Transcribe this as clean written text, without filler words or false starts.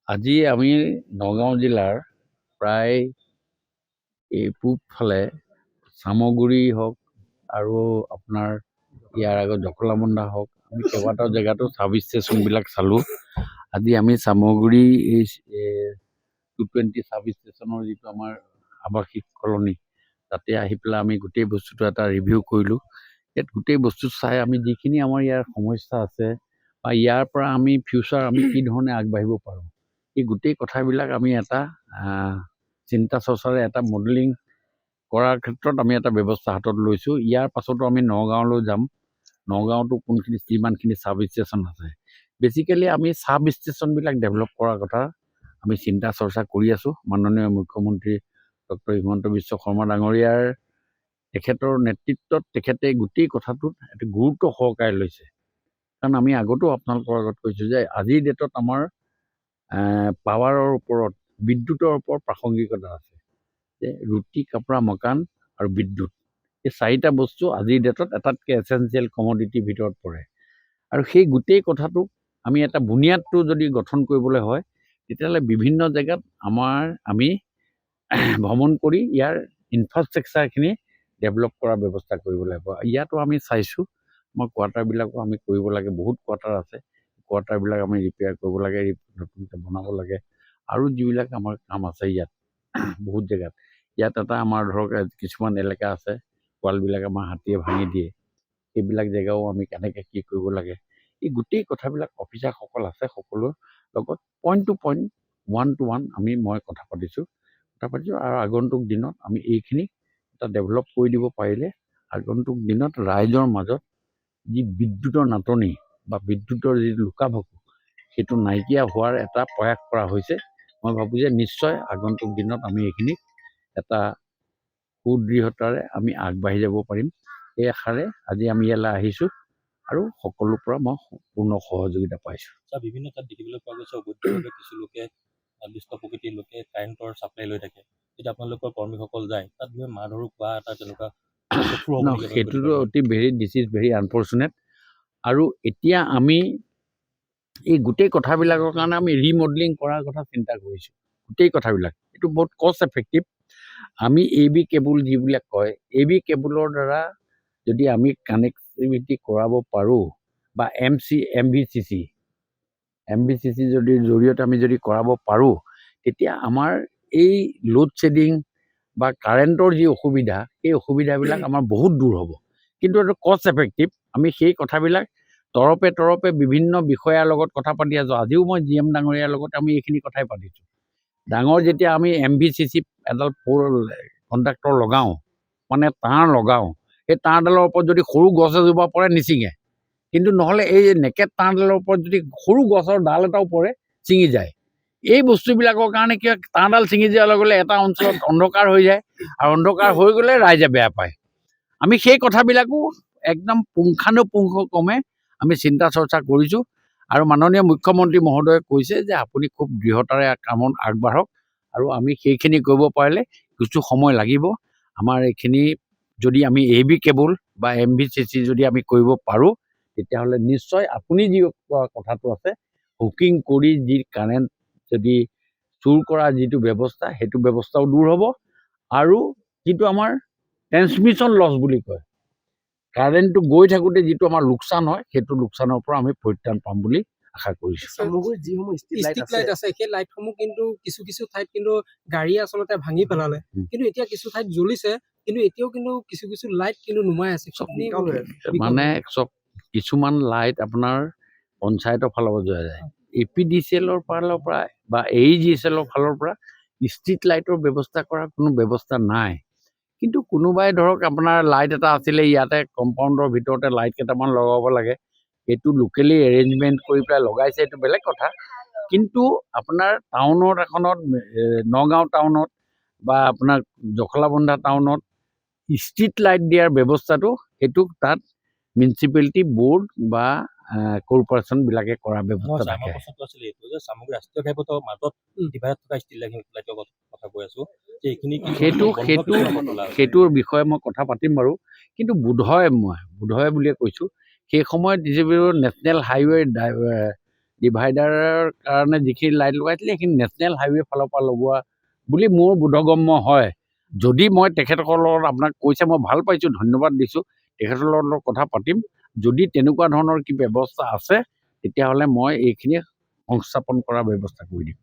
আজি আমি নগাঁও জিলাৰ প্ৰায় এই পূবফালে চামগুৰি হওক আৰু আপোনাৰ ইয়াৰ আগত জখলাবন্ধা হওক আমি কেইবাটাও জেগাতো চাব ষ্টেচনবিলাক চালোঁ। আজি আমি চামগুৰি এই 220 চাব ষ্টেচনৰ যিটো আমাৰ আৱাসিক কলনী তাতে আহি পেলাই আমি গোটেই বস্তুটো এটা ৰিভিউ কৰিলোঁ। ইয়াত গোটেই বস্তু চাই আমি যিখিনি আমাৰ ইয়াৰ সমস্যা আছে বা ইয়াৰ পৰা আমি ফিউচাৰ আমি কি ধৰণে আগবাঢ়িব পাৰোঁ এই গোটেই কথাবিলাক আমি এটা চিন্তা চৰ্চাৰে এটা মডেলিং কৰাৰ ক্ষেত্ৰত আমি এটা ব্যৱস্থা হাতত লৈছোঁ। ইয়াৰ পাছতো আমি নগাঁৱলৈ যাম। নগাঁৱতো কোনখিনি কিমানখিনি চাব ষ্টেচন আছে, বেচিকেলি আমি চাব ষ্টেচনবিলাক ডেভেলপ কৰাৰ কথা আমি চিন্তা চৰ্চা কৰি আছোঁ। মাননীয় মুখ্যমন্ত্ৰী ডক্টৰ হিমন্ত বিশ্ব শৰ্মা ডাঙৰীয়াৰ তেখেতৰ নেতৃত্বত তেখেতে গোটেই কথাটোত এটা গুৰুত্ব সহকাৰে লৈছে। কাৰণ আমি আগতো আপোনালোকৰ আগত কৈছোঁ যে আজিৰ ডেটত আমাৰ পাৱাৰৰ ওপৰত বিদ্যুতৰ ওপৰত প্ৰাসংগিকতা আছে। যে ৰুটি কাপোৰা মকান আৰু বিদ্যুৎ এই চাৰিটা বস্তু আজিৰ ডেটত এটাতকৈ এচেঞ্চিয়েল কমডিটিৰ ভিতৰত পৰে। আৰু সেই গোটেই কথাটোক আমি এটা বুনিয়াদটো যদি গঠন কৰিবলৈ হয় তেতিয়াহ'লে বিভিন্ন জেগাত আমি ভ্ৰমণ কৰি ইয়াৰ ইনফ্ৰাষ্ট্ৰাকচাৰখিনি ডেভেলপ কৰাৰ ব্যৱস্থা কৰিব লাগিব। ইয়াতো আমি চাইছোঁ আমাৰ কোৱাৰ্টাৰবিলাকো আমি কৰিব লাগে। বহুত কোৱাৰ্টাৰ আছে, কোৱাৰ্টাৰবিলাক আমি ৰিপেয়াৰ কৰিব লাগে, নতুনকৈ বনাব লাগে। আৰু যিবিলাক আমাৰ কাম আছে ইয়াত বহুত জেগাত ইয়াত এটা আমাৰ ধৰক কিছুমান এলেকা আছে ৱালবিলাক আমাৰ হাতীয়ে ভাঙি দিয়ে, সেইবিলাক জেগাও আমি কেনেকৈ কি কৰিব লাগে এই গোটেই কথাবিলাক অফিচাৰসকল আছে সকলোৰ লগত পইণ্ট টু পইণ্ট ওৱান মই কথা পাতিছোঁ আৰু আগন্তুক দিনত আমি এইখিনি এটা ডেভেলপ কৰি দিব পাৰিলে আগন্তুক দিনত ৰাইজৰ মাজত যি বিদ্যুতৰ নাটনি বা বিদ্যুতৰ যি লুকাভাকু সেইটো নাইকিয়া হোৱাৰ এটা প্ৰয়াস কৰা হৈছে। মই ভাবোঁ যে নিশ্চয় আগন্তুক দিনত আমি এইখিনি এটা সুদৃঢ়তাৰে আমি আগবাঢ়ি যাব পাৰিম। এই আশাৰে আজি আমি ইয়ালৈ আহিছোঁ আৰু সকলোৰ পৰা মই পূৰ্ণ সহযোগিতা পাইছোঁ। বিভিন্ন তাত দেখিবলৈ পোৱা গৈছে অবৈধভাৱে কিছু লোকে দুষ্ট প্ৰকৃতিৰ লোকে কাৰেণ্টৰ ছাপ্লাই লৈ থাকে। যেতিয়া আপোনালোকৰ কৰ্মীসকল যায় তাত গৈ মাৰ ধৰো খোৱা এটা তেনেকুৱা সেইটোতো দিছ ইজ ভেৰি আনফৰ্চুনেট। আৰু এতিয়া আমি এই গোটেই কথাবিলাকৰ কাৰণে আমি ৰিমডেলিং কৰাৰ কথা চিন্তা কৰিছোঁ। গোটেই কথাবিলাক এইটো বহুত কষ্ট এফেক্টিভ। আমি AB কেবুল যিবিলাক কয় AB কেবুলৰ দ্বাৰা যদি আমি কানেক্টিভিটি কৰাব পাৰোঁ বা MVCC যদি জৰিয়তে আমি যদি কৰাব পাৰোঁ তেতিয়া আমাৰ এই লোড শ্বেডিং বা কাৰেণ্টৰ যি অসুবিধা সেই অসুবিধাবিলাক আমাৰ বহুত দূৰ হ'ব। কিন্তু এইটো কষ্ট এফেক্টিভ। আমি সেই কথাবিলাক তৰপে বিভিন্ন বিষয়াৰ লগত কথা পাতি আছোঁ। আজিও মই GM ডাঙৰীয়াৰ লগত আমি এইখিনি কথাই পাতিছোঁ। ডাঙৰ যেতিয়া আমি MVCC এডাল কণ্ডাক্টৰ লগাওঁ মানে তাঁৰ লগাওঁ, সেই তাঁৰডালৰ ওপৰত যদি সৰু গছ এজোপা পৰে নিচিঙে, কিন্তু নহ'লে এই নেকেট তাঁৰডালৰ ওপৰত যদি সৰু গছৰ ডাল এটাও পৰে ছিঙি যায়। এই বস্তুবিলাকৰ কাৰণে কি হয়, তাঁৰডাল ছিঙি যোৱাৰ লগে লগে এটা অঞ্চলত অন্ধকাৰ হৈ যায় আৰু অন্ধকাৰ হৈ গ'লে ৰাইজে বেয়া পায়। আমি সেই কথাবিলাকো একদম পুংখানুপুংখক্ৰমে আমি চিন্তা চৰ্চা কৰিছোঁ। আৰু মাননীয় মুখ্যমন্ত্ৰী মহোদয়ে কৈছে যে আপুনি খুব দৃঢ়তাৰে কামত আগবাঢ়ক আৰু আমি সেইখিনি কৰিব পাৰিলে কিছু সময় লাগিব। আমাৰ এইখিনি যদি আমি AB কেবুল বা MVCC যদি আমি কৰিব পাৰোঁ তেতিয়াহ'লে নিশ্চয় আপুনি যি কথাটো আছে হুকিং কৰি যি কাৰেণ্ট যদি চুৰ কৰা যিটো ব্যৱস্থা সেইটো ব্যৱস্থাও দূৰ হ'ব। আৰু যিটো আমাৰ ট্ৰেন্সমিশ্যন লছ বুলি কয়, কাৰেণ্টটো গৈ থাকোঁতে যিটো আমাৰ লোকচান হয় সেইটো লোকচানৰ পৰা আমি পৰিত্ৰাণ পাম বুলি আশা কৰিছোঁ। যিসমূহ ষ্ট্ৰীট লাইট আছে সেই লাইটসমূহ কিন্তু কিছু ঠাইত কিন্তু গাড়ীয়ে আচলতে ভাঙি পেলালে, কিন্তু এতিয়া কিছু ঠাইত জ্বলিছে, কিন্তু এতিয়াও কিন্তু কিছু লাইট কিন্তু নুমাই আছে। মানে চব কিছুমান লাইট আপোনাৰ পঞ্চায়তৰ ফালৰ পৰা যোৱা যায়, APDCLৰ ফালৰ পৰা বা AEGCLৰ ফালৰ পৰা ষ্ট্ৰীট লাইটৰ ব্যৱস্থা কৰাৰ কোনো ব্যৱস্থা নাই। কিন্তু কোনোবাই ধৰক আপোনাৰ লাইট এটা আছিলে ইয়াতে কম্পাউণ্ডৰ ভিতৰতে লাইট কেইটামান লগাব লাগে, এইটো লোকেলি এৰেঞ্জমেণ্ট কৰি পেলাই লগাইছে, এইটো বেলেগ কথা। কিন্তু আপোনাৰ টাউনত এখনত নগাঁও টাউনত বা আপোনাৰ জখলাবন্ধা টাউনত ষ্ট্ৰীট লাইট দিয়াৰ ব্যৱস্থাটো সেইটো তাত মিউনিচিপালিটি বোৰ্ড বা কৰ্পৰেশ্যনবিলাকে কৰা ব্যৱস্থা থাকে। সেইটোৰ বিষয়ে মই কথা পাতিম বাৰু। কিন্তু বোধহয় বুলিয়ে কৈছোঁ সেই সময়ত যিবোৰ নেশ্যনেল হাইৱে ডিভাইডাৰৰ কাৰণে যিখিনি লাইট লগাইছিলে সেইখিনি নেশ্যনেল হাইৱে ফালৰ পৰা লগোৱা বুলি মোৰ বোধগম্য হয়। যদি মই তেখেতসকলৰ লগত আপোনাক কৈছে মই ভাল পাইছোঁ, ধন্যবাদ দিছোঁ, তেখেতসকলৰ লগত কথা পাতিম। যদি তেনেকুৱা ধৰণৰ কি ব্যৱস্থা আছে তেতিয়াহ'লে মই এইখিনি সংস্থাপন কৰাৰ ব্যৱস্থা কৰি দিম।